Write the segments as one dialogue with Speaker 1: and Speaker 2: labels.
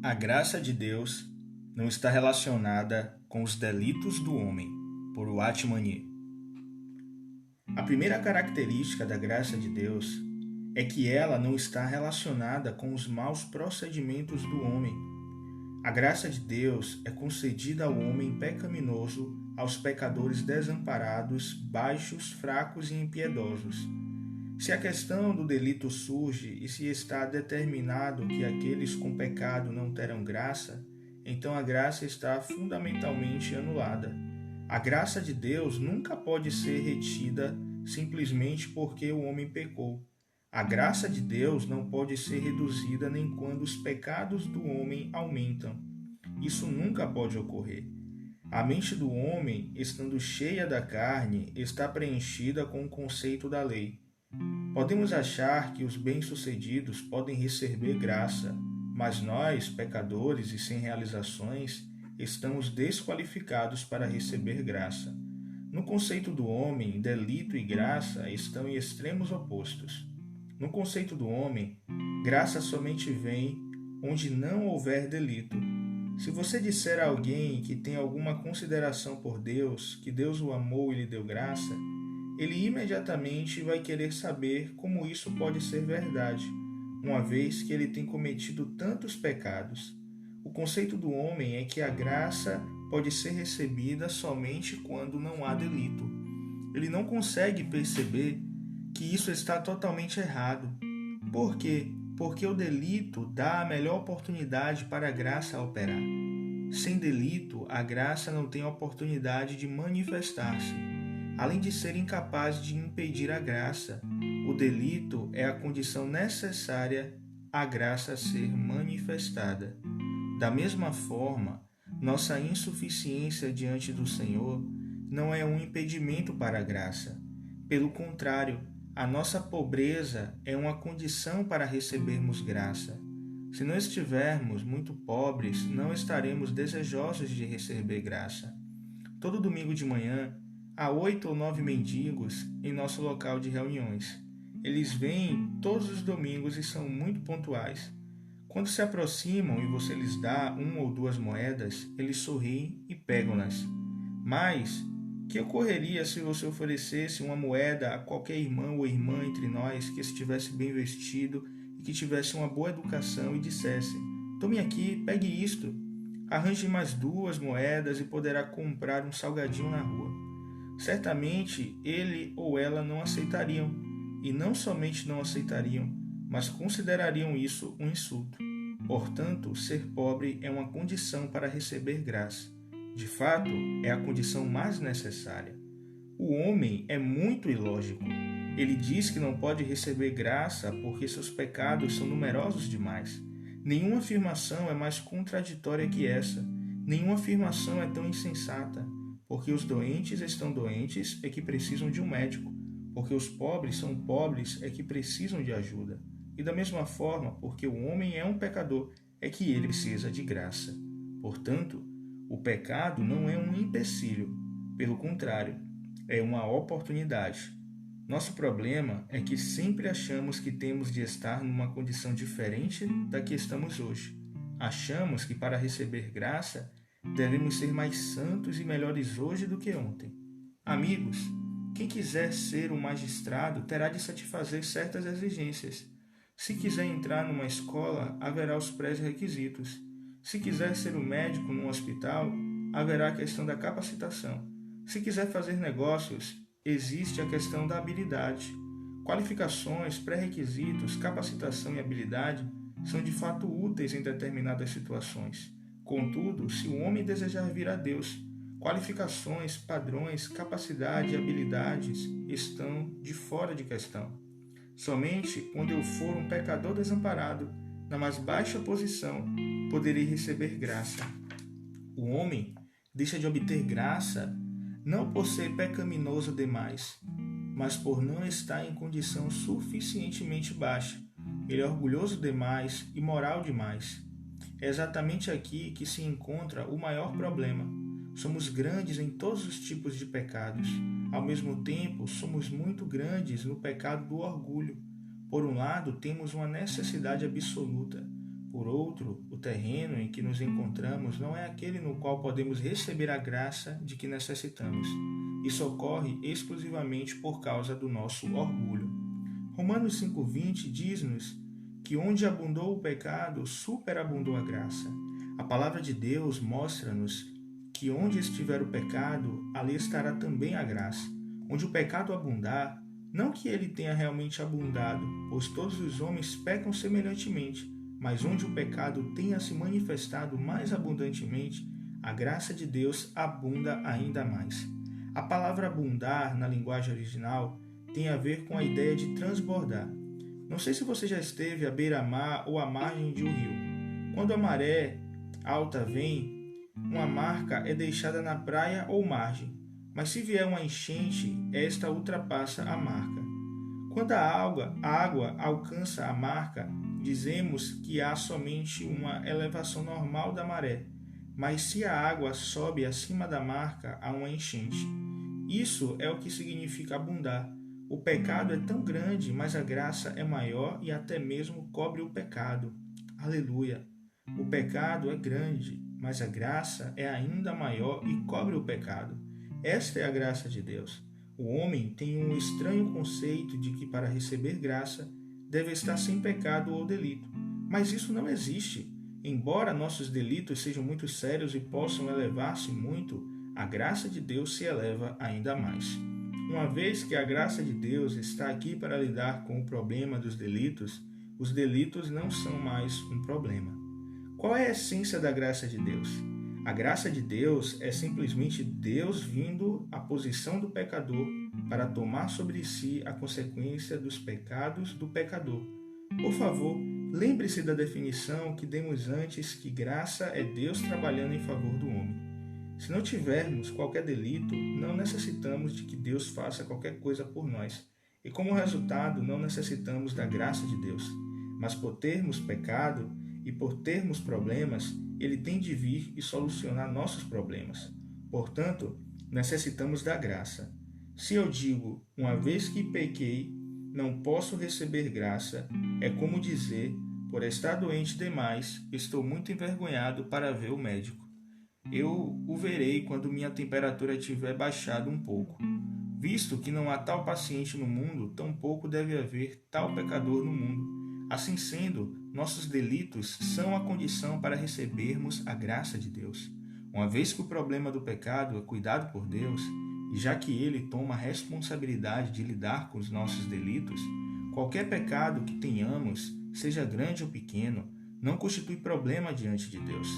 Speaker 1: A graça de Deus não está relacionada com os delitos do homem, por Watchman. A primeira característica da graça de Deus é que ela não está relacionada com os maus procedimentos do homem. A graça de Deus é concedida ao homem pecaminoso, aos pecadores desamparados, baixos, fracos e impiedosos. Se a questão do delito surge e se está determinado que aqueles com pecado não terão graça, então a graça está fundamentalmente anulada. A graça de Deus nunca pode ser retida simplesmente porque o homem pecou. A graça de Deus não pode ser reduzida nem quando os pecados do homem aumentam. Isso nunca pode ocorrer. A mente do homem, estando cheia da carne, está preenchida com o conceito da lei. Podemos achar que os bem-sucedidos podem receber graça, mas nós, pecadores e sem realizações, estamos desqualificados para receber graça. No conceito do homem, delito e graça estão em extremos opostos. No conceito do homem, graça somente vem onde não houver delito. Se você disser a alguém que tem alguma consideração por Deus, que Deus o amou e lhe deu graça, ele imediatamente vai querer saber como isso pode ser verdade, uma vez que ele tem cometido tantos pecados. O conceito do homem é que a graça pode ser recebida somente quando não há delito. Ele não consegue perceber que isso está totalmente errado. Por quê? Porque o delito dá a melhor oportunidade para a graça operar. Sem delito, a graça não tem oportunidade de manifestar-se. Além de ser incapaz de impedir a graça, o delito é a condição necessária à graça ser manifestada. Da mesma forma, nossa insuficiência diante do Senhor não é um impedimento para a graça. Pelo contrário, a nossa pobreza é uma condição para recebermos graça. Se não estivermos muito pobres, não estaremos desejosos de receber graça. Todo domingo de manhã, há 8 ou 9 mendigos em nosso local de reuniões. Eles vêm todos os domingos e são muito pontuais. Quando se aproximam e você lhes dá 1 ou 2 moedas, eles sorriem e pegam-nas. Mas, que ocorreria se você oferecesse uma moeda a qualquer irmão ou irmã entre nós que estivesse bem vestido e que tivesse uma boa educação e dissesse: "Tome aqui, pegue isto. Arranje mais 2 moedas e poderá comprar um salgadinho na rua." Certamente ele ou ela não aceitariam, e não somente não aceitariam, mas considerariam isso um insulto. Portanto, ser pobre é uma condição para receber graça. De fato, é a condição mais necessária. O homem é muito ilógico. Ele diz que não pode receber graça porque seus pecados são numerosos demais. Nenhuma afirmação é mais contraditória que essa. Nenhuma afirmação é tão insensata. Porque os doentes estão doentes é que precisam de um médico. Porque os pobres são pobres é que precisam de ajuda. E da mesma forma, porque o homem é um pecador, é que ele precisa de graça. Portanto, o pecado não é um empecilho. Pelo contrário, é uma oportunidade. Nosso problema é que sempre achamos que temos de estar numa condição diferente da que estamos hoje. Achamos que para receber graça, devemos ser mais santos e melhores hoje do que ontem. Amigos, quem quiser ser um magistrado terá de satisfazer certas exigências. Se quiser entrar numa escola, haverá os pré-requisitos. Se quiser ser um médico num hospital, haverá a questão da capacitação. Se quiser fazer negócios, existe a questão da habilidade. Qualificações, pré-requisitos, capacitação e habilidade são de fato úteis em determinadas situações. Contudo, se o homem desejar vir a Deus, qualificações, padrões, capacidade e habilidades estão de fora de questão. Somente quando eu for um pecador desamparado, na mais baixa posição, poderei receber graça. O homem deixa de obter graça não por ser pecaminoso demais, mas por não estar em condição suficientemente baixa. Ele é orgulhoso demais e moral demais. É exatamente aqui que se encontra o maior problema. Somos grandes em todos os tipos de pecados. Ao mesmo tempo, somos muito grandes no pecado do orgulho. Por um lado, temos uma necessidade absoluta. Por outro, o terreno em que nos encontramos não é aquele no qual podemos receber a graça de que necessitamos. Isso ocorre exclusivamente por causa do nosso orgulho. Romanos 5,20 diz-nos que onde abundou o pecado, superabundou a graça. A palavra de Deus mostra-nos que onde estiver o pecado, ali estará também a graça. Onde o pecado abundar, não que ele tenha realmente abundado, pois todos os homens pecam semelhantemente, mas onde o pecado tenha se manifestado mais abundantemente, a graça de Deus abunda ainda mais. A palavra abundar, na linguagem original, tem a ver com a ideia de transbordar. Não sei se você já esteve à beira-mar ou à margem de um rio. Quando a maré alta vem, uma marca é deixada na praia ou margem, mas se vier uma enchente, esta ultrapassa a marca. Quando a água alcança a marca, dizemos que há somente uma elevação normal da maré, mas se a água sobe acima da marca, há uma enchente. Isso é o que significa abundar. O pecado é tão grande, mas a graça é maior e até mesmo cobre o pecado. Aleluia! O pecado é grande, mas a graça é ainda maior e cobre o pecado. Esta é a graça de Deus. O homem tem um estranho conceito de que para receber graça deve estar sem pecado ou delito. Mas isso não existe. Embora nossos delitos sejam muito sérios e possam elevar-se muito, a graça de Deus se eleva ainda mais. Uma vez que a graça de Deus está aqui para lidar com o problema dos delitos, os delitos não são mais um problema. Qual é a essência da graça de Deus? A graça de Deus é simplesmente Deus vindo à posição do pecador para tomar sobre si a consequência dos pecados do pecador. Por favor, lembre-se da definição que demos antes, que graça é Deus trabalhando em favor do homem. Se não tivermos qualquer delito, não necessitamos de que Deus faça qualquer coisa por nós. E como resultado, não necessitamos da graça de Deus. Mas por termos pecado e por termos problemas, Ele tem de vir e solucionar nossos problemas. Portanto, necessitamos da graça. Se eu digo, uma vez que pequei, não posso receber graça, é como dizer, por estar doente demais, estou muito envergonhado para ver o médico. Eu o verei quando minha temperatura tiver baixado um pouco. Visto que não há tal paciente no mundo, tampouco deve haver tal pecador no mundo. Assim sendo, nossos delitos são a condição para recebermos a graça de Deus. Uma vez que o problema do pecado é cuidado por Deus, e já que Ele toma a responsabilidade de lidar com os nossos delitos, qualquer pecado que tenhamos, seja grande ou pequeno, não constitui problema diante de Deus.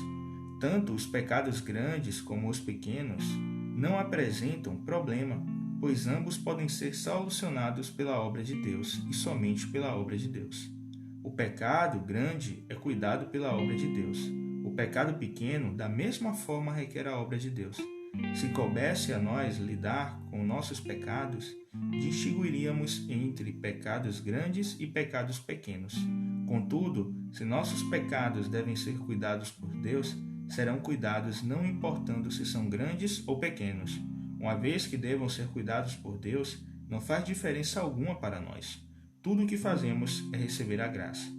Speaker 1: Tanto os pecados grandes como os pequenos não apresentam problema, pois ambos podem ser solucionados pela obra de Deus e somente pela obra de Deus. O pecado grande é cuidado pela obra de Deus. O pecado pequeno, da mesma forma, requer a obra de Deus. Se coubesse a nós lidar com nossos pecados, distinguiríamos entre pecados grandes e pecados pequenos. Contudo, se nossos pecados devem ser cuidados por Deus, serão cuidados não importando se são grandes ou pequenos. Uma vez que devam ser cuidados por Deus, não faz diferença alguma para nós. Tudo o que fazemos é receber a graça.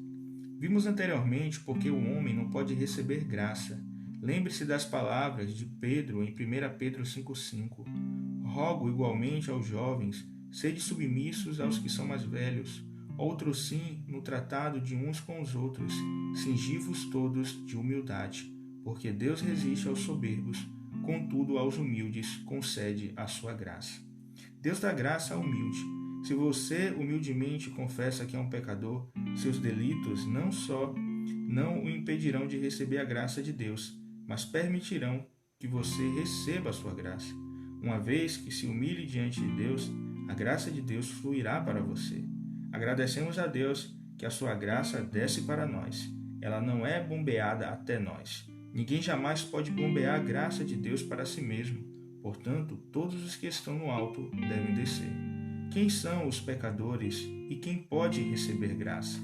Speaker 1: Vimos anteriormente porque o homem não pode receber graça. Lembre-se das palavras de Pedro em 1 Pedro 5,5. Rogo igualmente aos jovens, sede submissos aos que são mais velhos. Outros sim, no tratado de uns com os outros, cingi-vos todos de humildade, porque Deus resiste aos soberbos, contudo aos humildes concede a sua graça. Deus dá graça ao humilde. Se você humildemente confessa que é um pecador, seus delitos não só não o impedirão de receber a graça de Deus, mas permitirão que você receba a sua graça. Uma vez que se humilhe diante de Deus, a graça de Deus fluirá para você. Agradecemos a Deus que a sua graça desce para nós. Ela não é bombeada até nós. Ninguém jamais pode bombear a graça de Deus para si mesmo. Portanto, todos os que estão no alto devem descer. Quem são os pecadores e quem pode receber graça?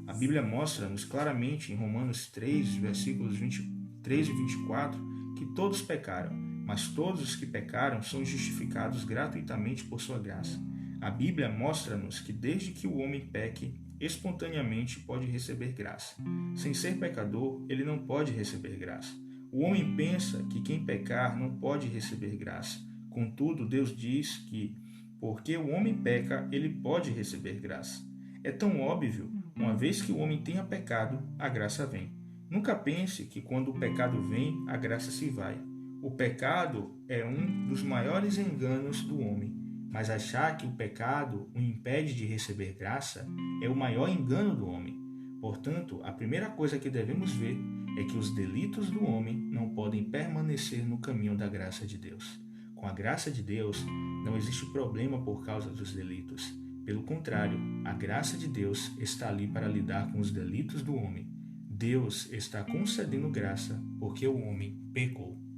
Speaker 1: A Bíblia mostra-nos claramente em Romanos 3, versículos 23 e 24, que todos pecaram, mas todos os que pecaram são justificados gratuitamente por sua graça. A Bíblia mostra-nos que desde que o homem peque, espontaneamente pode receber graça. Sem ser pecador, ele não pode receber graça. O homem pensa que quem pecar não pode receber graça. Contudo, Deus diz que, porque o homem peca, ele pode receber graça. É tão óbvio, uma vez que o homem tenha pecado, a graça vem. Nunca pense que quando o pecado vem, a graça se vai. O pecado é um dos maiores enganos do homem, mas achar que o pecado o impede de receber graça é o maior engano do homem. Portanto, a primeira coisa que devemos ver é que os delitos do homem não podem permanecer no caminho da graça de Deus. Com a graça de Deus, não existe problema por causa dos delitos. Pelo contrário, a graça de Deus está ali para lidar com os delitos do homem. Deus está concedendo graça porque o homem pecou.